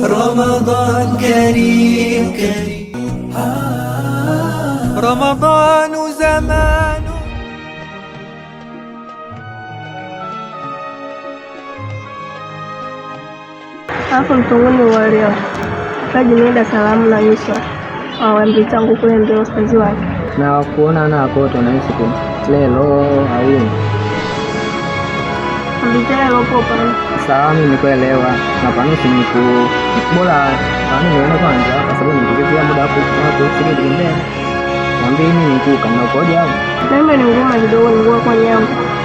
رمضان كريم رمضان زمان. Alafu mtunguni wa leo kaji nienda salamu na Yusuf awambi tangu kule ndio ustazi wake na kuona na akoto na Yusuf lelo awini ambitelo popa salamu nikuelewa na panusi niku bora kani niona kwanza kwa sababu nikikizia muda hapo sikidi mbele nambini nikuka na ukoje hapo namba ni ngoma kidogo ngoma kwa yangu.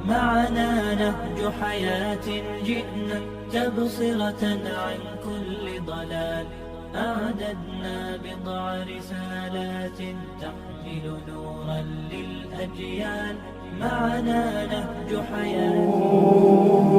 معنا نهج حياة جئنا تبصرة عن كل ضلال أعددنا بضع رسالات تحمل نورا للأجيال معنا نهج حياة.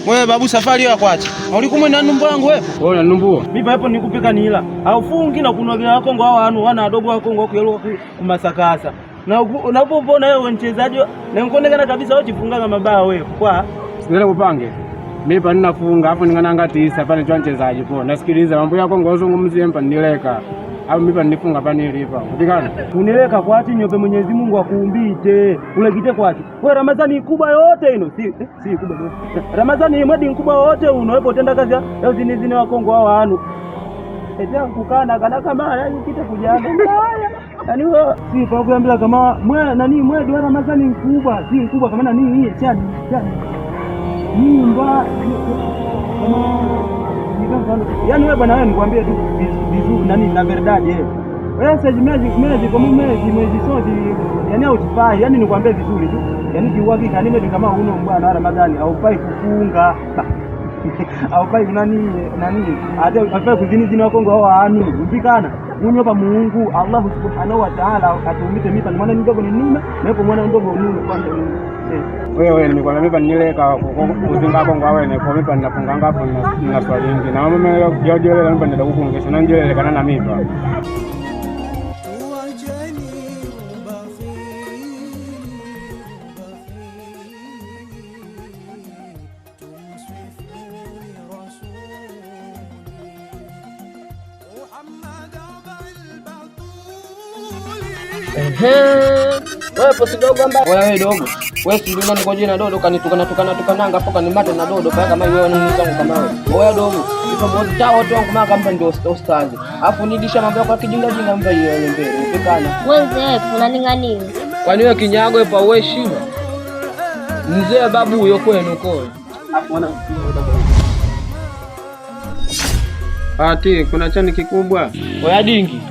Wewe babu safari ya kwacha. Ulikumwe na numbo yangu wewe? Wewe unanumbua. Mimi hapo nikupika nila. Aufungi na kunogea wako ngo hao wana wadogo wako ngo kuelewa kumasakasa. Na unapopona wewe mchezaji na nikuonekana kabisa wewe jifunga mabaya wewe. Kwa Sile kupange. Mimi pa ninafunga hapo ningana ngati safari kwa mchezaji po. Nasikiliza mambo yako ngo uzungumzie mpa nileka. Au mimi pa nifunga pa nilipa. Kupikana. Unileka kwa ati nyope Mwenyezi Mungu akuumbite. Ule kite kwa ati. Wewe Ramadhani kubwa yote ino. Si kubwa yote. Ramadhani mwezi mkubwa wote unawepo tenda kazi ya zini wa Kongo hao hanu. Eti kukana kana kama yani kite kujanga. Yaani wewe si kwa kuambia kama mwezi wa Ramadhani mkubwa, si mkubwa kama nani hii chani. Nyumba yaani wewe bwana wewe nikwambie tu vizuri nani na verdade wewe sasa mwezi kwa mwezi sote yani hautifai yani nikwambie vizuri tu yani kiuhakika ni mwezi kama uno bwana wa Ramadhani haufai kufunga haufai nani hata haufai kuzini wako ngo hanu mpikana unyopa Mungu Allah subhanahu wa ta'ala atumite mipa mwana mdogo ni nini na hapo mwana mdogo ni kwanza wewe nimekwambia mimi nileka kuzinga hapo ngo wewe kwa mimi ninafunga ngapo na swali nyingi na mimi jojo leo mimi nenda kukungesha na njele kana na mimi wewe posi dogo amba wewe dogo wewe si ndio niko jina dodo kanitukana tukananga hapo kanimate na dodo paka kama wewe unanizangu kama wewe dogo ipo bodi tao watu wangu kama kamba ndio ustazi afu nidisha mambo yako kijinga mba hiyo ile mbele upikana wewe unaning'ania kwani wewe kinyago ipo wewe shima mzee babu huyo kwenu kwa afu wana ati kuna chani kikubwa wewe dingi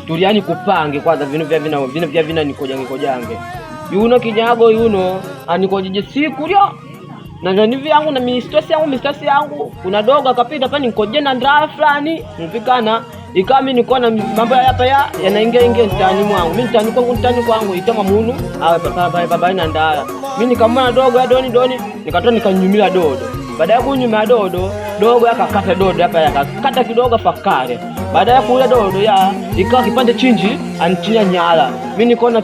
tuliani kupange kwanza vino vya nikojange yuno kinyago yuno anikojeje siku lyo na ndani vyangu na mistasi yangu kuna dogo akapita hapa nikoje na ndaa fulani mpikana ikami niko na mambo hapa yanaingia ndani mwangu mimi ndani kwangu itama munu baba na ndaa mimi nikamwona dogo ya doni nikatoa nikanyumila dodo baada ya kunyuma dogo akakata dodo hapa yakakata kidogo fakare baada ya kula dodo ikawa kipande chinji anichinya nyala mimi nikaona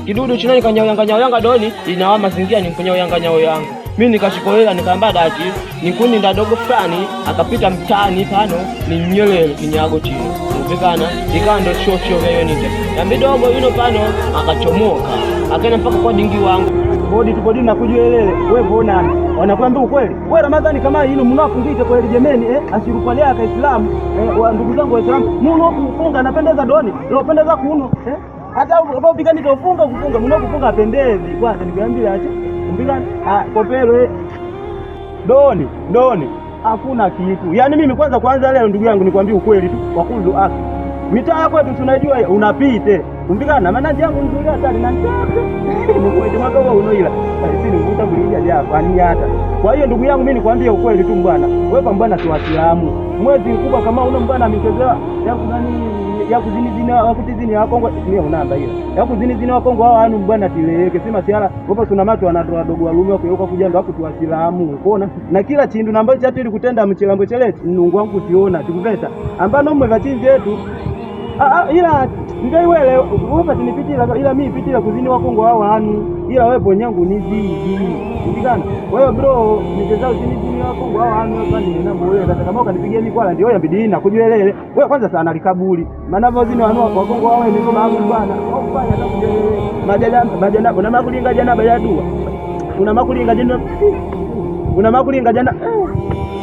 kidudu chini nikanyawanga doni inawa mazingira nikanyawanga yangu mimi nikashikolela nikaamba dachi nikuni ndadogo fulani akapita mtaani pano ni nyelele kinyago chini kupikana ikawa ndo shosho vyo nite na midogo yuno pano akachomoka akaenda mpaka kwa dingi wangu bodi na kujuelele wewe bona wanakuambia ukweli wewe Ramadhani kama hilo mnafungike kweli jemeni asirupale ya Kiislamu ndugu zangu Waislamu mnaofunga anapendeza doni unapendeza kuuno hata upigani tofunga kufunga mnaofunga apendezi kwanza nikwambia acha mpigani kopelo doni hakuna kitu. Yaani mimi kwanza leo ndugu yangu nikwambie ukweli tu kwa kulu aki. Mitaa kwetu tunajua unapite. Kumbikana manaji yangu nzuri hata na ndoto. Mkweli mwaka huo unoila. Sisi ni mvuta kulia japo ani hata. Kwa hiyo ndugu yangu mimi nikwambie ukweli tu bwana. Wewe pambana tu Waislamu. Mwezi mkubwa kama una mbana amechezea ya kuzini wakutizini wa Kongo ni unamba ile. Ya kuzini wa Kongo hao anu bwana tileke. Sema siala hapo tuna matu wanatoa wadogo walume wako kuja ndo wako tu Waislamu. Unaona? Na kila chindu namba chatu ili kutenda mchilambo chelechi Mungu wangu tiona tikuveta. Ambano mwe vachinzi yetu. Ila ndio wewe upa tinipitila ila mimi pitila kuzini wa Kongo hao anu ila wewe bonyangu ni zidi ndikana wewe bro nichezao zini wa Kongo hao anu hapa ni na wewe hata kama ukanipigia mimi kwala ndio yabidi na kujuelele wewe kwanza sana likabuli maana hao zini wa Kongo hao ni kama hapo bwana au kufanya hata kujuelele majana kuna makulinga jana bayadua kuna makulinga jana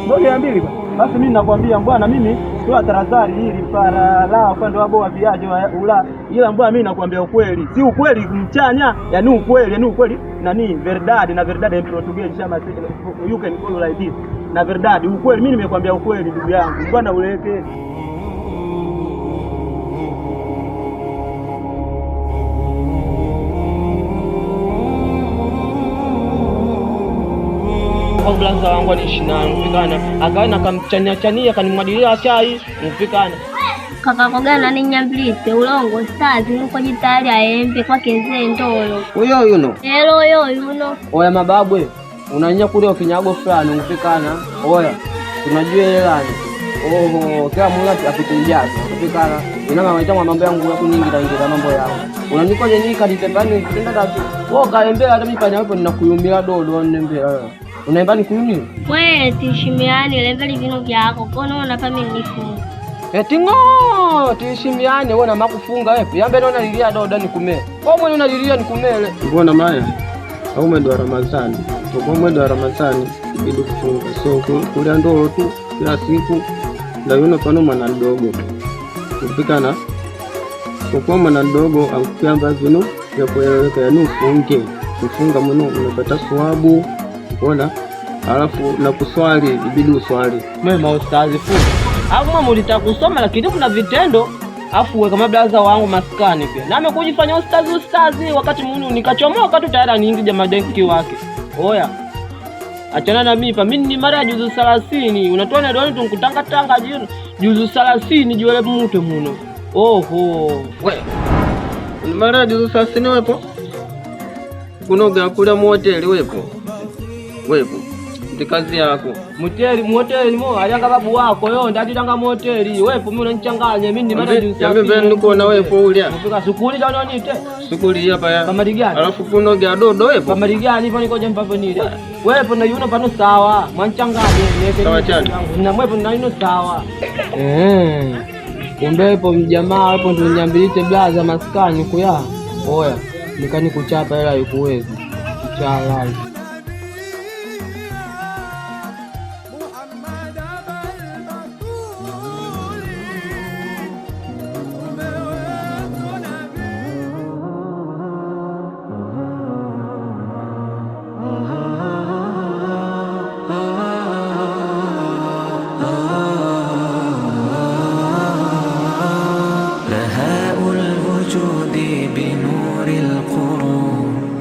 mbona mbili basi mimi nakwambia bwana mimi toa taradhari hili para la upande wa boa viaje ula ila mbona mimi nakwambia ukweli si ukweli mchanya yani ukweli nani verdade na verdade in Portuguese chama you can call like this na verdade ukweli mimi nimekwambia ukweli ndugu yangu bwana uleke blaza wangu alishina mpikana akaenda akamchania akanimwadilia chai mpikana kaka kogana ni nyambilite ulongo stazi nuko jitali aembe kwa kenze ndolo huyo yuno yuno oya mababwe unanya kule kinyago fulani mpikana oya tunajua yelani kila mmoja apite njasi mpikana inama waitwa mambo yangu ya kunyingira mambo yao unanikoje nika ditembani kutenda tatu kaembea hata mimi panya hapo ninakuyumia dodo nembea unaimba ni kuyuni wewe tishimiani leveli vino vyako kono unapa mimi nifunga tingo tishimiani wewe na makufunga wewe yambe naona lilia dodo nikume kwa mwe unalilia nikumele mbona maya au mwezi wa Ramadhani kwa mwezi wa Ramadhani ibidi kufunga so kula ndoo tu kila siku na yuno pano mwana mdogo kupikana kwa mwana mdogo akukiamba vino ya kueleweka yani kufunga mno unapata swabu ona alafu na kuswali ibidi uswali mema ustazi funga au mama ulitaka kusoma lakini kuna vitendo afu wewe kama blaza wangu maskani pia na amekujifanya ustazi wakati munu nikachomoka tu tayari aniingia madenki wake oya achana na mimi mimi ni mara juzu 30 unatoa doni tunkutanga juzu 30 jiwele mtu muno wewe ni mara juzu 30 wepo kunoga kula moteli wepo kazi yako moteli mo alianga babu wako yo ndaditanga moteli wepo mimi unanichanganya mimi ni mara juzi ya mimi niko na wepo ulia mpika sukuli ndio nite sukuli hapa ya kama digani alafu kunoga dodo wepo kama digani hivyo niko jamba nile wepo na yuno pano sawa mwanchanganye sawa chani na mwepo na yuno sawa kumbe hapo mjamaa hapo ndio nyambilite blaza maskani kuya oya nikani kuchapa hela yukuwezi chala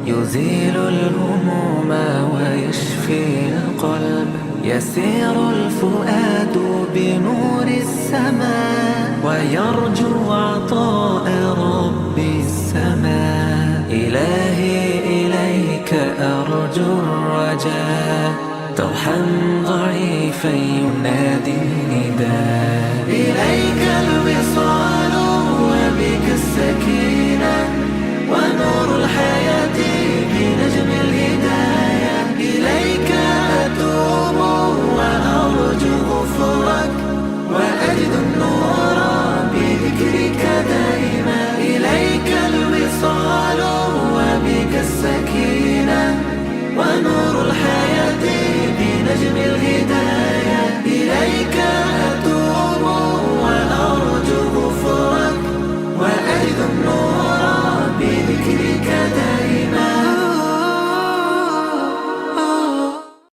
يزيل الهموم ويشفي القلب يسير الفؤاد بنور السماء ويرجو عطاء رب السماء إلهي إليك أرجو الرجاء طوحا ضعيفا ينادي النداء إليك الوصال وبك السكينة ونور الحياة بنجم الهداية إليك أتوب وأرجو غفرك وأجد النور بالهمة